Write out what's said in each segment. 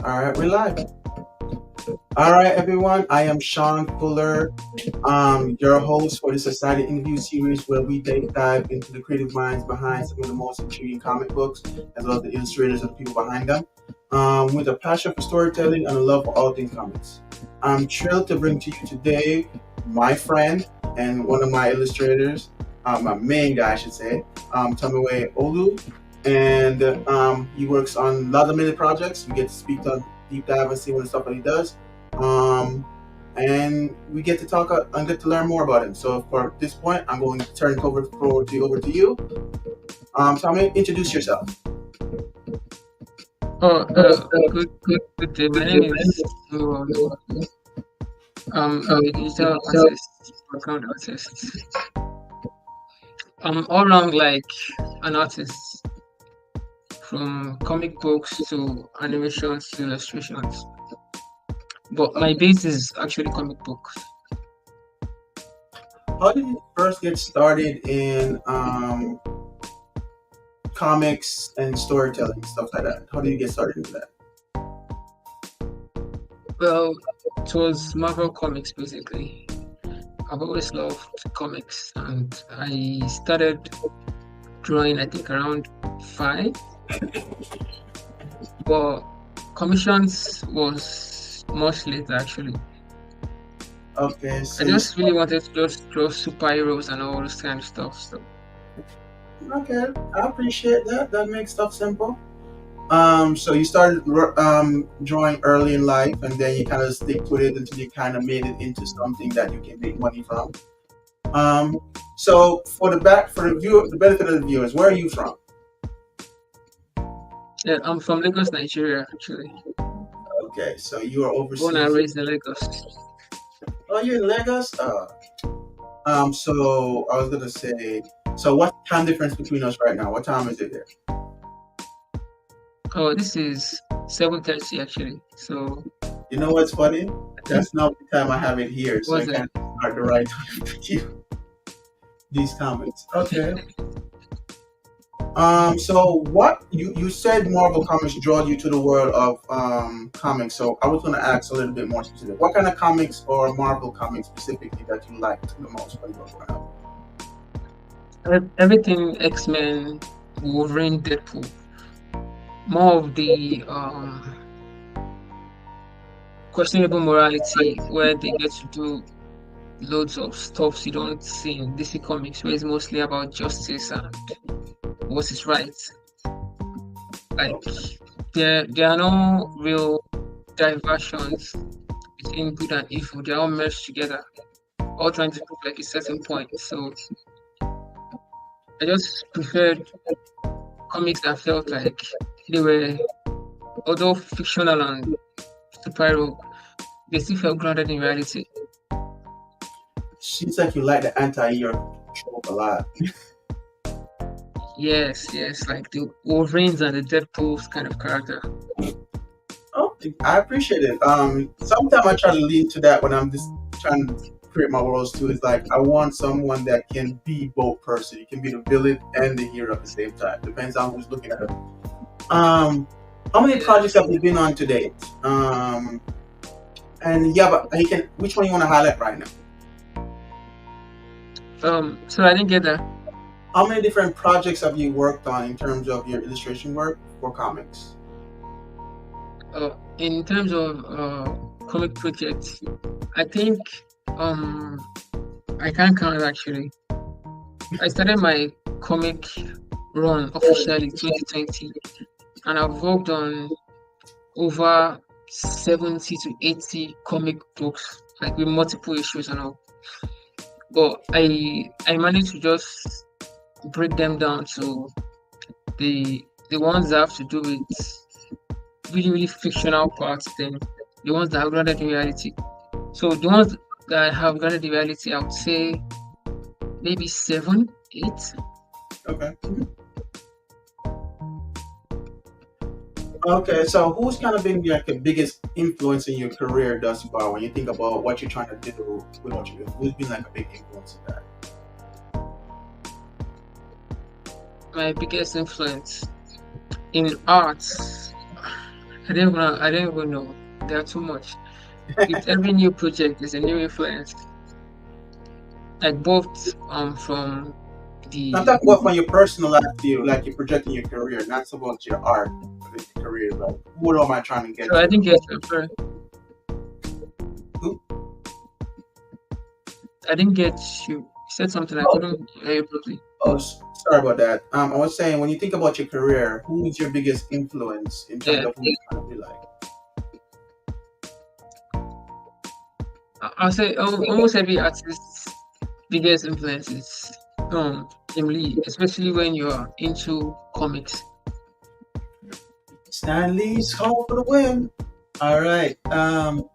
All right, we're live. All right, everyone. I am Sean Fuller, your host for the Society Interview Series, where we dive into the creative minds behind some of the most intriguing comic books, as well as the illustrators and the people behind them, with a passion for storytelling and a love for all things comics. I'm thrilled to bring to you today my friend and one of my illustrators, my main guy, I should say, Tomiwa Olu, and he works on a lot of many projects. We get to speak on deep dive and see what the stuff that he does. And we get to talk and get to learn more about him. So for this point, I'm going to turn it over to you. Tommy, introduce yourself. Good day. My name is Tomiwa Olu. I'm a digital artist, background artist. I'm all around like an artist, from comic books to animations to illustrations. But my base is actually comic books. How did you first get started in comics and storytelling, stuff like that? How did you get started into that? Well, it was Marvel Comics basically. I've always loved comics, and I started drawing I think around 5. But commissions was much later actually. Okay, I so just really wanted to just draw superheroes and all this kind of stuff. So okay, I appreciate that. That makes stuff simple. So you started drawing early in life, and then you kind of stick with it until you kind of made it into something that you can make money from. Um, so the benefit of the viewers, where are you from? yeah, I'm from Lagos, Nigeria actually. Okay, so you are Born and overseas. raised in Lagos. Oh, you're in Lagos. So I was gonna say, so what time difference between us right now? What time is it there? Oh, this is 7:30 actually. So You know what's funny? I think That's not the time I have it here, so I was it? can't start the right time with you these comments. Okay. So what you said Marvel Comics drew you to the world of comics. So I was gonna ask a little bit more specific. What kind of comics or Marvel comics specifically that you liked the most when you were growing up? Everything X-Men, Wolverine, Deadpool. More of the questionable morality where they get to do loads of stuff you don't see in DC Comics, where it's mostly about justice and what is right. Like there are no real diversions between good and evil. They're all merged together, all trying to prove like a certain point. So I just preferred comics that felt like they were, although fictional and superhero, they still felt grounded in reality. Seems like you like the anti-hero trope a lot. Yes, like the Wolverines and the Deadpool's kind of character. Oh, I appreciate it. Sometimes I try to lean to that when I'm just trying to create my worlds too. It's like I want someone that can be both person. You can be the villain and the hero at the same time. Depends on who's looking at it. How many projects have you been on to date? And yeah, but you can. Which one you want to highlight right now? So I didn't get that. How many different projects have you worked on in terms of your illustration work for comics? In terms of comic projects, I think I can't count actually. I started my comic run officially 2020, and I've worked on over 70 to 80 comic books, like with multiple issues and all. But I managed to just break them down to the ones that have to do with really fictional parts, then the ones that are grounded in reality. So the ones that have grounded in reality, I would say maybe 7, 8. Okay. Okay, so who's kind of been like the biggest influence in your career thus far when you think about what you're trying to do with what you do? Who's been like a big influence in that? My biggest influence in arts, I don't even know. There are too much. With every new project, there's a new influence. Like both from I'm the talking about from your personal life view, like you're projecting your career, not so much your art, but your career. Like, what am I trying to get so I to? didn't get you. I'm sorry. Who? I didn't get you. You said something I Oh, couldn't hear you properly. oh, sorry about that. I was saying when you think about your career, who is your biggest influence in terms Yeah. of who you're trying to be like? I'll say almost every artist's biggest influence is Jim Lee, especially when you're into comics. Stanley's home for the win. All right. Tell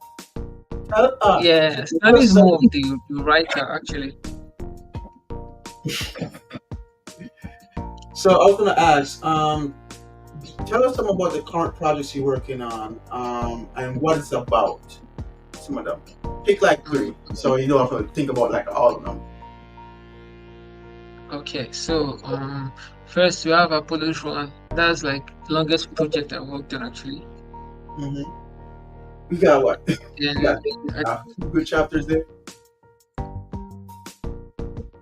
Yeah, tell Stanley us is some. more of the writer actually. So I was gonna ask, tell us some about the current projects you're working on, and what it's about. Some of them. Pick like Mm, three, so you don't have to think about like all of them. okay, so first we have Apollo's Run. That's like the longest project I worked on actually. Hmm. We got what? We Then got I, good chapters there.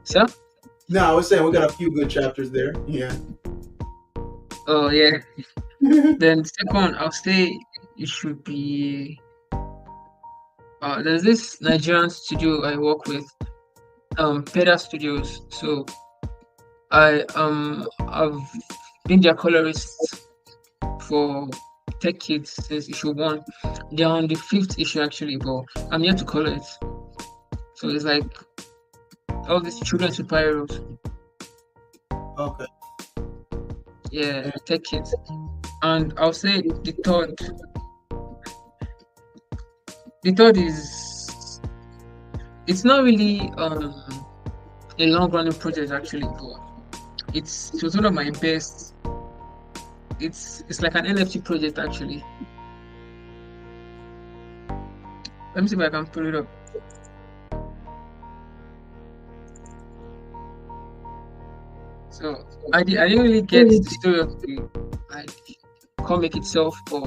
so No, I was saying we got a few good chapters there. Yeah. oh yeah. Then the second one, I'll say it should be there's this Nigerian studio I work with, Peda Studios. So I've been their colorist for Tech Kids since issue one. They're on the fifth issue actually, but I'm yet to color it. So it's like all these children superheroes. Okay. Yeah, Yeah. Tech Kids. And I'll say the third is it's not really a long running project actually, but it was one of my best. It's like an NFT project actually. Let me see if I can pull it up. So I didn't really get the story of the like comic itself, but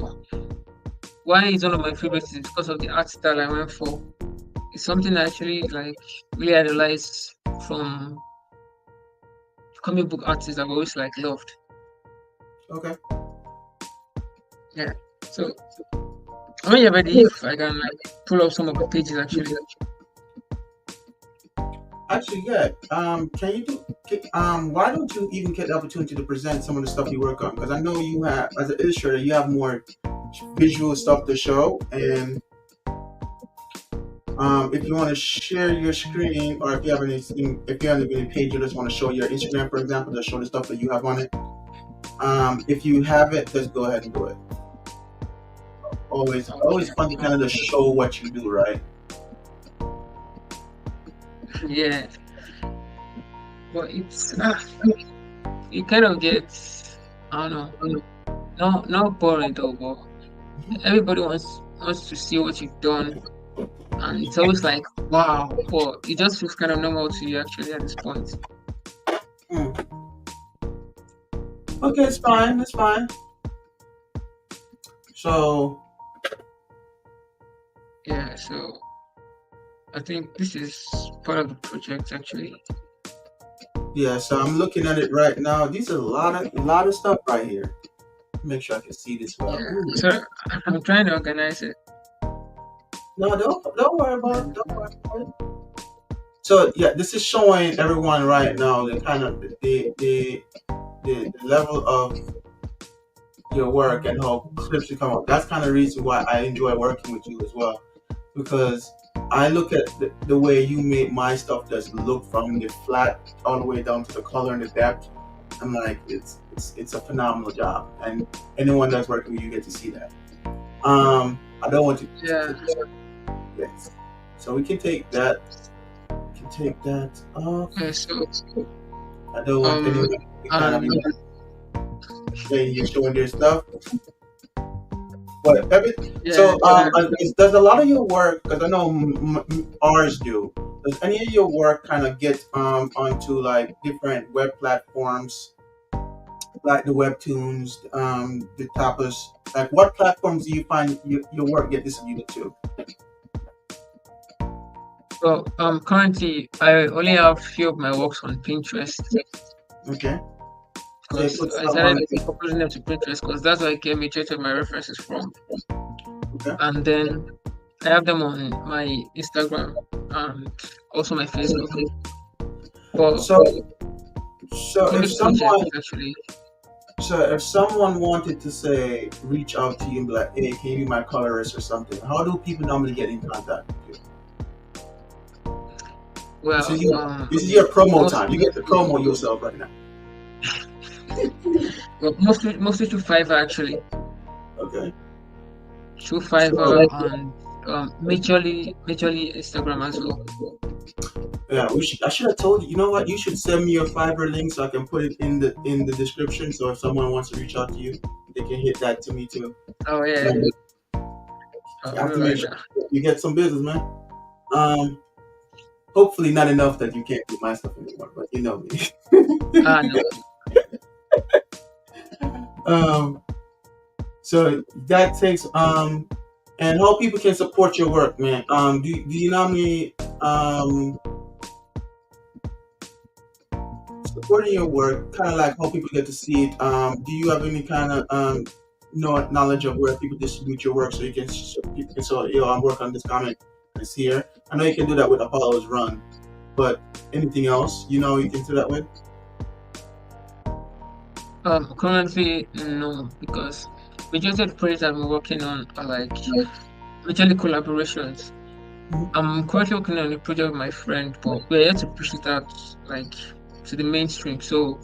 why it's one of my favorites is because of the art style I went for. It's something I actually like really idolize from comic book artists I've always like loved. Okay. Yeah. So when you're ready, if I can like pull up some of the pages actually. Actually, yeah. Can you do? Why don't you even get the opportunity to present some of the stuff you work on? Because I know you have, as an illustrator, you have more visual stuff to show. And if you want to share your screen, or if you have anything, if you have any page you just want to show your Instagram, for example, just show the stuff that you have on it. If you have it, just go ahead and do it. Okay. Always fun to kind of just show what you do, right? Yeah. But it's it kind of gets I don't know. No not boring though, but everybody wants to see what you've done and it's always like wow, but it just feels kind of normal to you actually at this point. Hmm. Okay, it's fine. It's fine. So Yeah, so I think this is part of the project actually. yeah, so I'm looking at it right now. These are a lot of stuff right here. Make sure I can see this well. Yeah. Ooh. So I'm trying to organize it. No, don't worry about it. Don't worry about it. So yeah, this is showing everyone right now the kind of the level of your work and how clips you come up. That's kind of the reason why I enjoy working with you as well, because I look at the way you make my stuff just look from the flat all the way down to the color and the depth. I'm like, it's a phenomenal job, and anyone that's working with you get to see that. I don't want Yeah. to yes, so we can take that. We can take that off. Okay, so I don't want anyone um to be kind of um saying you're showing their stuff. But yeah, so does a lot of your work? Because I know ours do. Does any of your work kind of get onto like different web platforms? like the webtoons, the tapas? Like, what platforms do you find your work get distributed to? Well, currently I only have few of my works on Pinterest Okay, so you because put I stuff on started it. uploading them to Pinterest because that's where I get majority of my references from. Okay, And then I have them on my Instagram and also my Facebook. But so so if public projects someone actually. so if someone wanted to say reach out to you and be like, hey, can you be my colorist or something? How do people normally get in contact with you? This is Well, your this is your promo time. You mostly get to promo yourself right now. mostly through Fiverr actually. Okay. Through So Fiverr and majorly Instagram as well. yeah, I should have told you. You know what? You should send me your Fiverr link so I can put it in the description. So if someone wants to reach out to you, they can hit that to me too. Oh yeah, So I'll you have do to it make right sure now. you get some business, man. Hopefully not enough that you can't do my stuff anymore, but you know me. Ah no. um, so that takes and how people can support your work, man. Do you know me supporting your work, kind of like how people get to see it. Do you have any kind of knowledge of where people distribute your work so you can so people can say, yo, I'm working on this comic, it's here. I know you can do that with Apollo's Run, but anything else, you can do that with? Currently no, because majority of the projects I've been working on are like majorly collaborations. Mhm. I'm currently working on a project with my friend, but we're yet to push it out like to the mainstream. So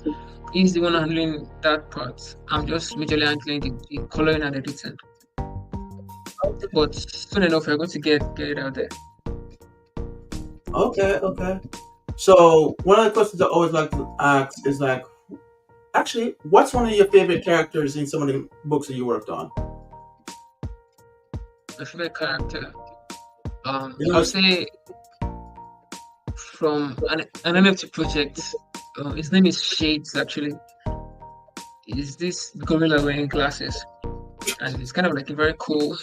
he's the one handling that part. I'm just majorly handling the coloring and editing. But soon enough, we're going to get it out there. Okay, okay. So one of the questions I always like to ask is like, actually, what's one of your favorite characters in some of the books that you worked on? My favorite character. You know, I'll say from an NFT project. His name is Shades. Actually, is this gorilla wearing glasses, and it's kind of like a very cool.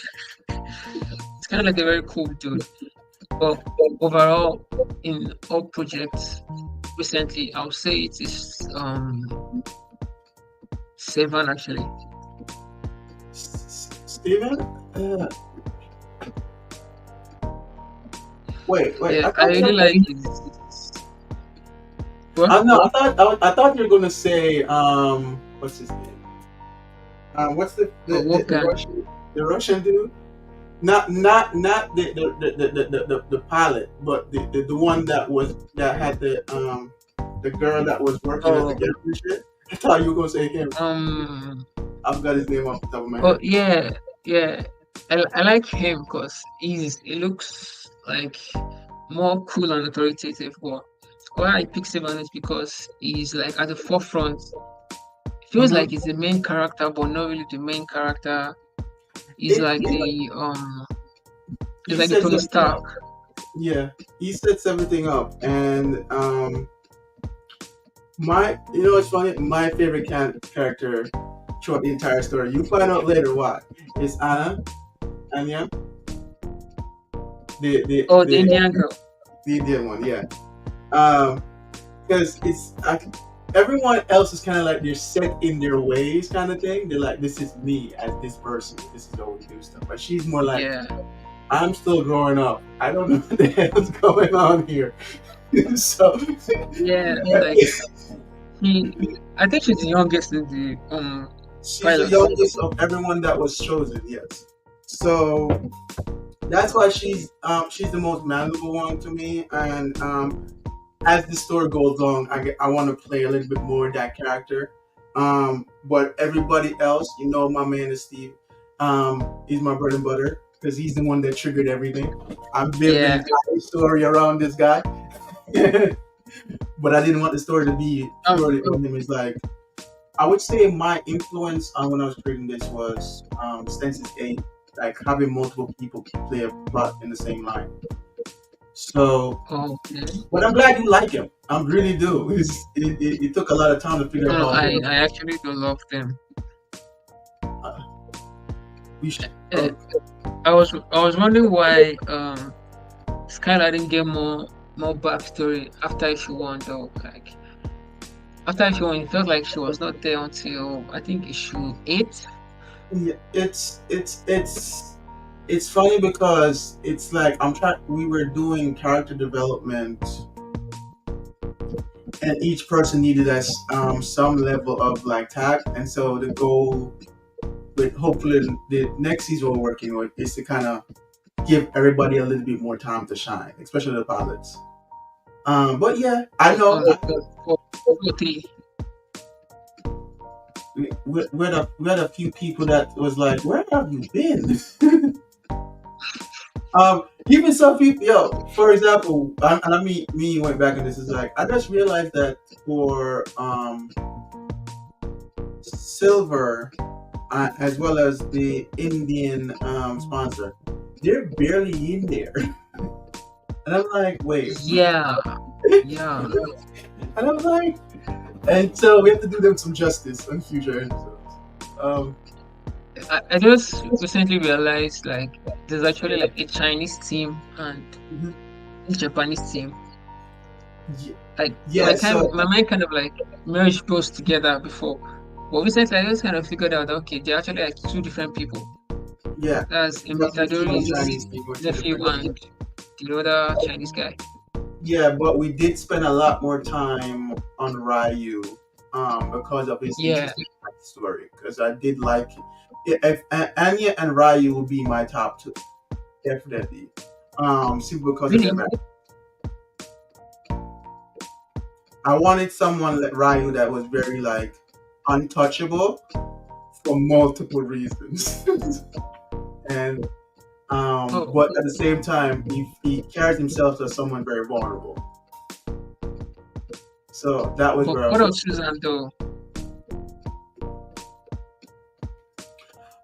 It's kind of like a very cool dude. But overall, in all projects recently, I'll say it is Seven actually. Steven? Wait. Yeah, I I thought really you. like his what? No, I thought you were gonna say what's his name? What's Oh, what the guy? Russian dude? Not the pilot, but the one that had the girl that was working at the Oh, gas station. I thought you were gonna say him. um, I've got his name off the top of my oh head. yeah, yeah. I like him because he looks like more cool and authoritative. But why I pick Seven is because he's like at the forefront. Feels Hmm. like he's the main character, but not really the main character. He's It, like you know, he's he like the sets Tony everything Stark. up. Yeah, he sets everything up, and it's funny. My favorite character throughout the entire story. You find out later why. It's Anya, the the Oh, the the Indian girl. the Indian one. Yeah. Um, because it's everyone else is kind of like they're set in their ways, kind of thing. They're like, this is me as this person. This is how we do stuff. But she's more like, Yeah, I'm still growing up. I don't know what the hell's going on here. So yeah. Like he, I think she's the youngest in the she's the pilots. youngest of everyone that was chosen. Yes. So that's why she's the most malleable one to me. And as the story goes on, I want to play a little bit more of that character. But everybody else, my man is Steve. He's my bread and butter because he's the one that triggered everything. I'm building the Yeah. entire story around this guy, but I didn't want the story to be Um. purely on him. It's like I would say my influence on when I was creating this was Stances 8, like having multiple people play a plot in the same line. So, Okay. but I'm glad you like him. I really do. It took a lot of time to figure No, out no, how good. I actually do love them. Uh, we should, Uh, I was wondering why Skylar didn't get more backstory after she won though. Like after she won, it felt like she was not there until I think issue 8. yeah, it's funny because it's like I'm trying. We were doing character development, and each person needed us some level of like tact, and so the goal with hopefully the next season we're working with is to kind of give everybody a little bit more time to shine, especially the pilots. But yeah, I Oh, know for 3. we had a few people that was like, "Where have you been?" Even some people, yo, for example, and I mean, me went back and this is like, I just realized that for Silver, as well as the Indian sponsor, they're barely in there, and I'm like, wait, Yeah, yeah. and I'm like, and so we have to do them some justice on future episodes. Um, I just recently realized like there's actually like a Chinese team and mhm. a Japanese team. Ye- Like yeah, so my mind kind of like merged those together before. But recently I just kind of figured out that, okay, they're actually like two different people. yeah, That's Japanese team and Imitadori's Chinese team were two nephew different and teams. the other Chinese guy. Yeah, but we did spend a lot more time on Ryu because of his Yeah, interesting story. Because I did like if Anya and Ryu would be my top two, definitely. Simply because of really. their back. I wanted someone like Ryu that was very like untouchable for multiple reasons, and Oh, but at the same time, he carries himself as someone very vulnerable. So that was but where I was what going. about Susan though?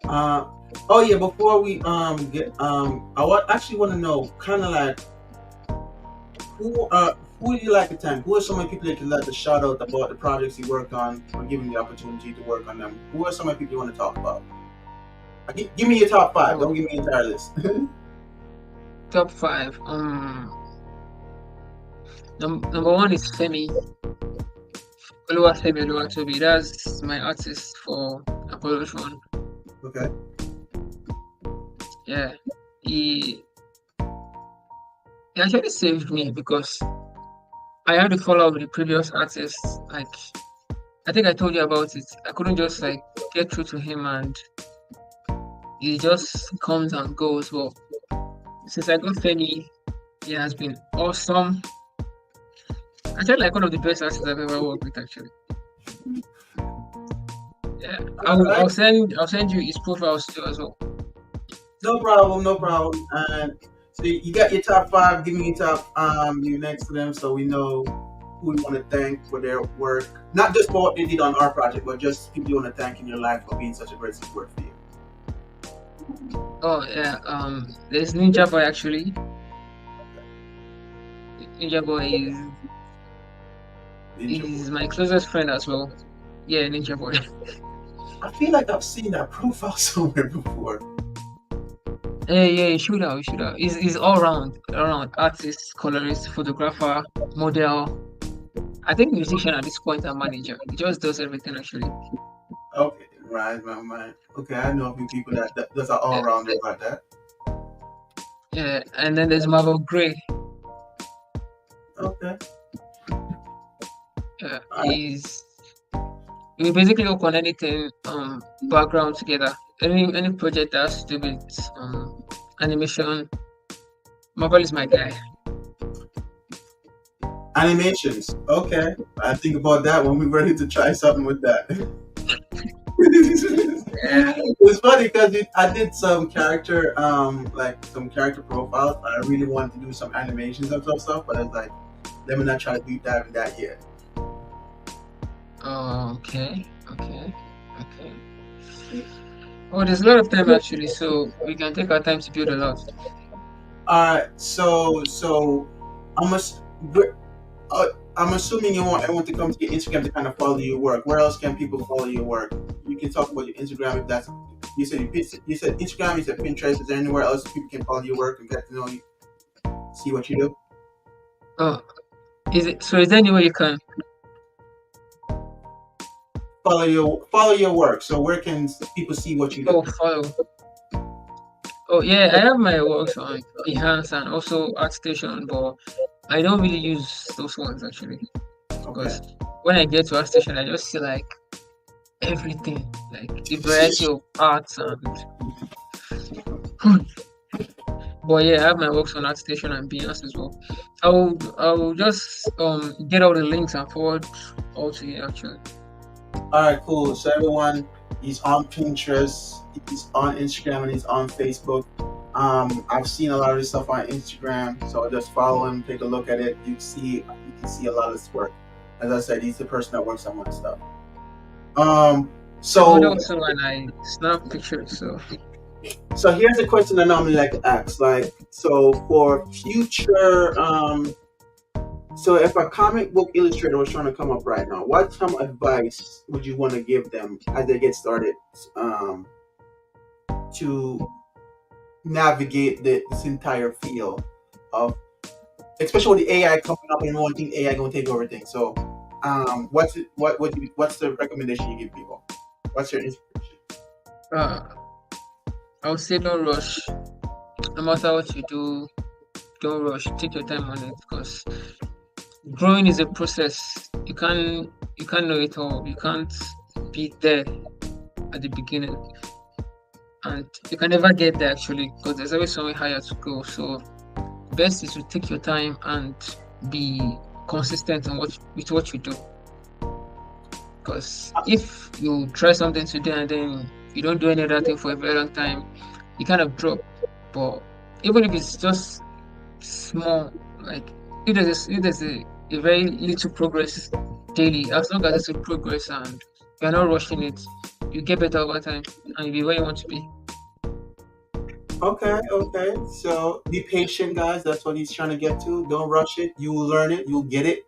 Uh, oh yeah, before we get actually want to know kind of like who do you like to thank? Who are some of the people that you like to shout out about the projects you worked on or given the opportunity to work on them? Who are some of the people you want to talk about? Give me your top five. Oh, Don't give me your entire list. top 5. Number 1 is Femi. Femi Oluwatobi. That's my artist for Apollo 1. Okay. Yeah, he he actually saved me because I had to follow up with the previous artists. Like I think I told you about it. I couldn't just like get through to him, and he just comes and goes. Well, since I got Femi, he has been awesome. Actually, like one of the best artists I've ever worked with. Actually, yeah. All right. I'll send you his profiles too as well. No problem. No problem. And so you got your top five. Give me your top you next to them so we know who you want to thank for their work. Not just for what they did on our project, but just people you want to thank in your life for being such a great support for you. Oh yeah. There's Ninja Boy actually. Ninja Boy Ninja Boy. is my closest friend as well. Yeah, Ninja Boy. I feel like I've seen that profile somewhere before. Yeah, you should have, you should have. He's all around artist, colorist, photographer, model. I think musician at this point and manager. He just does everything actually. Okay, right, my mind. Okay, I know a few people that's all Yeah, around like that. yeah. And then there's Marvel Gray. Okay, all right. He's we basically work on anything background together. Any project that has to do with animation. Marvel is my guy. Animations. Okay, I think about that when we're ready to try something with that. Yeah. It's funny because I did some character, like some character profiles. I really wanted to do some animations and some stuff, but I was like, let me not try to deep dive in that yet. Okay. Okay. Okay. Oh, there's a lot of time actually, so we can take our time to build a lot. So I'm ass- we're- uh, I'm assuming you want everyone to come to your Instagram to kind of follow your work. Where else can people follow your work? You can talk about your Instagram if that's you said Instagram, you said Pinterest. Is there anywhere else people can follow your work and get to know you, see what you do? Oh, is it so? Is there any way you can Follow your work. So where can people see what you do? follow? Oh yeah, I have my works on Behance and also ArtStation, but I don't really use those ones actually Okay. because when I get to ArtStation, I just see like everything, like the variety of arts and. But yeah, I have my works on ArtStation and Behance as well. I'll just get all the links and forward all to you actually. All right, cool. So everyone, he's on Pinterest, he's on Instagram, and he's on Facebook. I've seen a lot of this stuff on Instagram, so just follow him, take a look at it. You can see a lot of this work. As I said, he's the person that works on my stuff. Um, I would so also when I snap pictures, so so here's a question I normally like to ask. Like, so for future, so if a comic book illustrator was trying to come up right now, what some advice would you want to give them as they get started? Um, to navigate this entire field of, especially with the AI coming up and one thing AI gonna take over things. So, what's the recommendation you give people? What's your inspiration? uh, I would say don't rush. No matter what you do, don't rush. Take your time on it because growing is a process. You can't know it all. You can't be there at the beginning, and you can never get there actually because there's always somewhere higher to go. So best is to take your time and be consistent on with what you do. Because if you try something today and then you don't do any other thing for a very long time, you kind of drop. But even if it's just small, like if there's a very little progress daily, as long as it's a progress and you're not rushing it, you get better over time and you'll be where you want to be. Okay, okay. So be patient, guys. That's what he's trying to get to. Don't rush it. You will learn it. You'll get it.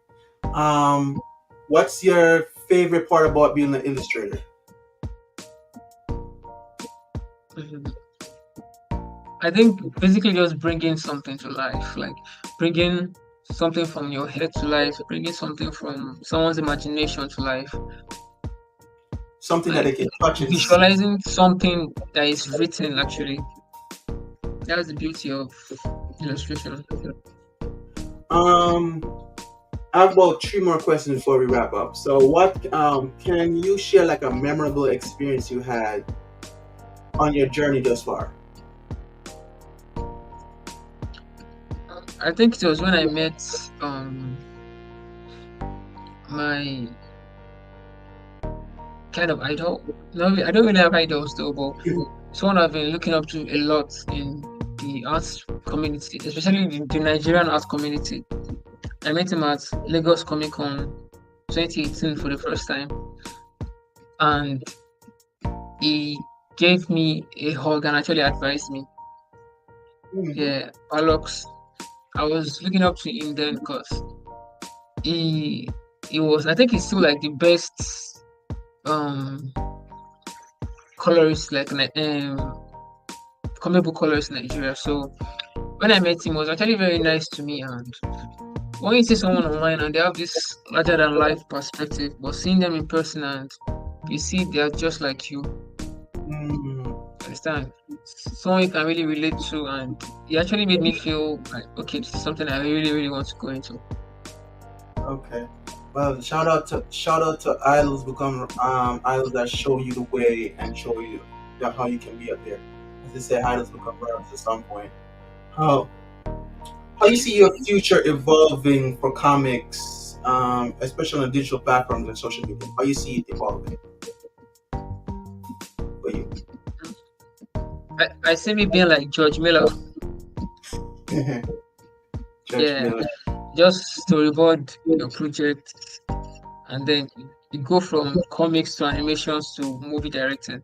Um, what's your favorite part about being an illustrator? Mhm. I think basically just bringing something to life, like bringing something from your head to life, bringing something from someone's imagination to life, Something that like they can touch and see. visualizing something that is written actually. That's the beauty of illustration. Um, I have about three more questions before we wrap up. So, what can you share like a memorable experience you had on your journey thus far? I think it was when I met um my kind of idol. No, I don't really have idols though, but someone I've been looking up to a lot in the arts community, especially the Nigerian art community. I met him at Lagos Comic Con 2018 for the first time, and he gave me a hug and actually advised me. Mhm. Yeah, Alex, I was looking up to him then because he he was, I think he's still like the best um colorist, like comic book colorist in Nigeria. So when I met him, he was actually very nice to me. And when you see someone online and they have this larger than life perspective, but seeing them in person and you see they're just like you, Mm, understand? Someone you can really relate to, and it actually made me feel like, okay, this is something I really, really want to go into. okay. Well, shout out to idols become idols that show you the way and show you how you can be up there. As they say, idols become brothers at some point. How how you see your future evolving for comics, especially on digital platforms and social media? How you see it evolving for you? I see me being like George Miller, Judge yeah, Miller. just storyboard your project, and then you go from comics to animations to movie directing.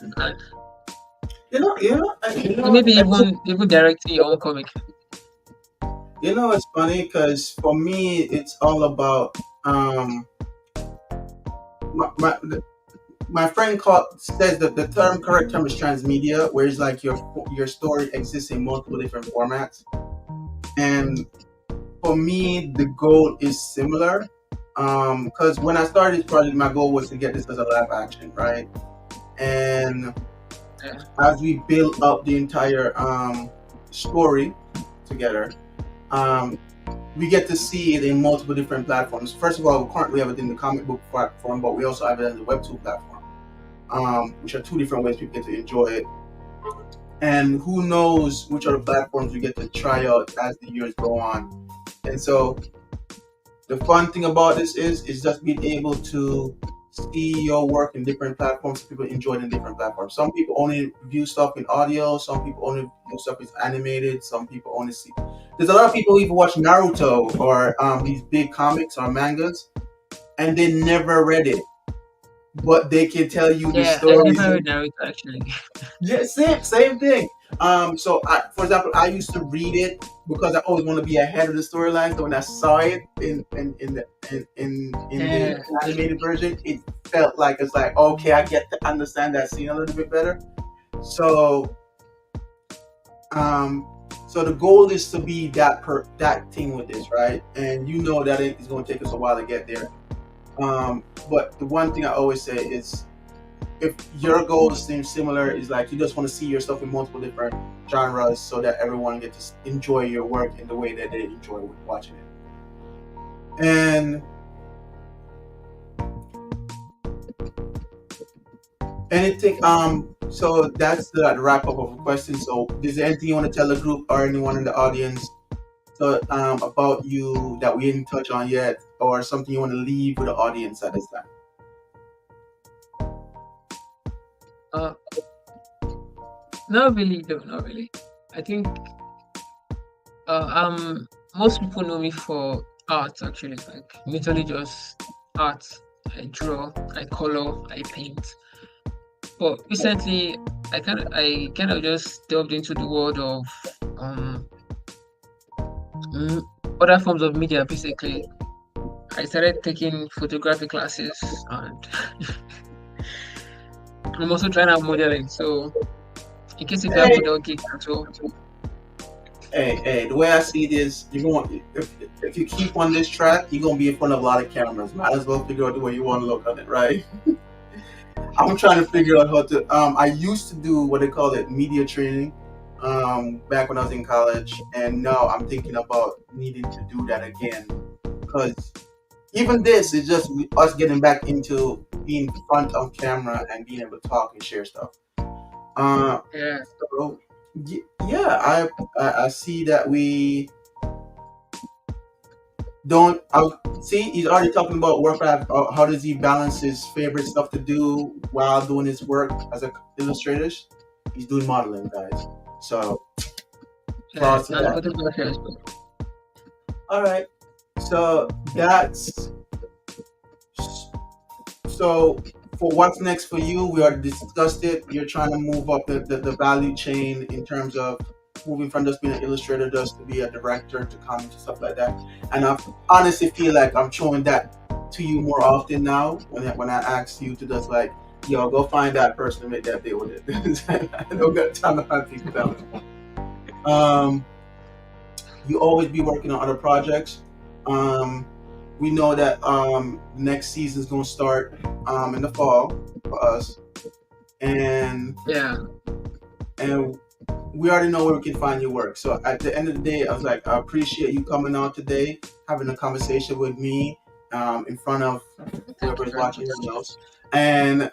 And Or maybe even directing your own comic. it's funny because for me, it's all about my, my my friend says that the correct term is transmedia, where it's like your story exists in multiple different formats. And for me, the goal is similar. Because when I started this project, my goal was to get this as a live action, right? And Yeah, as we build up the entire story together, um, we get to see it in multiple different platforms. First of all, we currently have it in the comic book platform, but we also have it on the Web2 platform, which are two different ways people get to enjoy it. And who knows which other platforms we get to try out as the years go on. And so the fun thing about this is just being able to see your work in different platforms. People enjoy it in different platforms. Some people only view stuff in audio. Some people only view stuff as animated. Some people only see. There's a lot of people who even watch Naruto or these big comics or mangas, and they never read it, but they can tell you the yeah. I stories. never read Naruto actually. Yeah, same thing. For example, I used to read it because I always want to be ahead of the storyline. So when I saw it in the Yeah, animated version, it felt like it's like okay, I get to understand that scene a little bit better. So um, so the goal is to be that thing with this, right? And you know that it's going to take us a while to get there. But the one thing I always say is if your goals seem similar, is like you just want to see your stuff in multiple different genres so that everyone gets to enjoy your work in the way that they enjoy watching it. And anything, so that's the wrap up of the question. So is there anything you want to tell the group or anyone in the audience about you that we didn't touch on yet, or something you want to leave with the audience at this time? uh, not really, though, not really. I think uh, um most people know me for art actually, like literally just art. I draw, I color, I paint. But recently, I kind of just delved into the world of um mm, other forms of media. Basically, I started taking photography classes, and I'm also trying out modeling. So, in case if you have Hey, model gigs as well, hey, the way I see it is, you're going if you keep on this track, you're gonna be in front of a lot of cameras. Might as well figure out the way you want to look on it, right? I'm trying to figure out how to. I used to do what they call it media training, back when I was in college, and now I'm thinking about needing to do that again because even this is just us getting back into being front of camera and being able to talk and share stuff. Uh, yeah, so yeah, I see that we don't. See, he's already talking about work life. How does he balance his favorite stuff to do while doing his work as a illustrator? He's doing modeling, guys. So yeah, proud to and that. photography as well. All right. So that's so for what's next for you. We already discussed it. You're trying to move up the value chain in terms of moving from just being an illustrator just to be a director to comics and stuff like that. And I honestly feel like I'm showing that to you more often now when I ask you to just like, yo, go find that person and make that deal with it. I don't got time to hunt people down. Um, you always be working on other projects. Um, we know that next season is going to start in the fall for us, and Yeah, and we already know where we can find your work. So at the end of the day, I was like, I appreciate you coming on today, having a conversation with me in front of thank you whoever's very watching who much. knows. And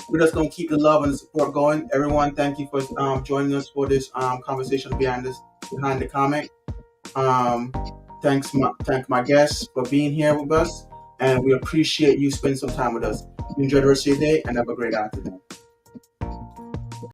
we're just going to keep the love and the support going. Everyone, thank you for joining us for this conversation behind the comic. Um, thank my guests for being here with us, and we appreciate you spending some time with us. Enjoy the rest of your day, and have a great afternoon.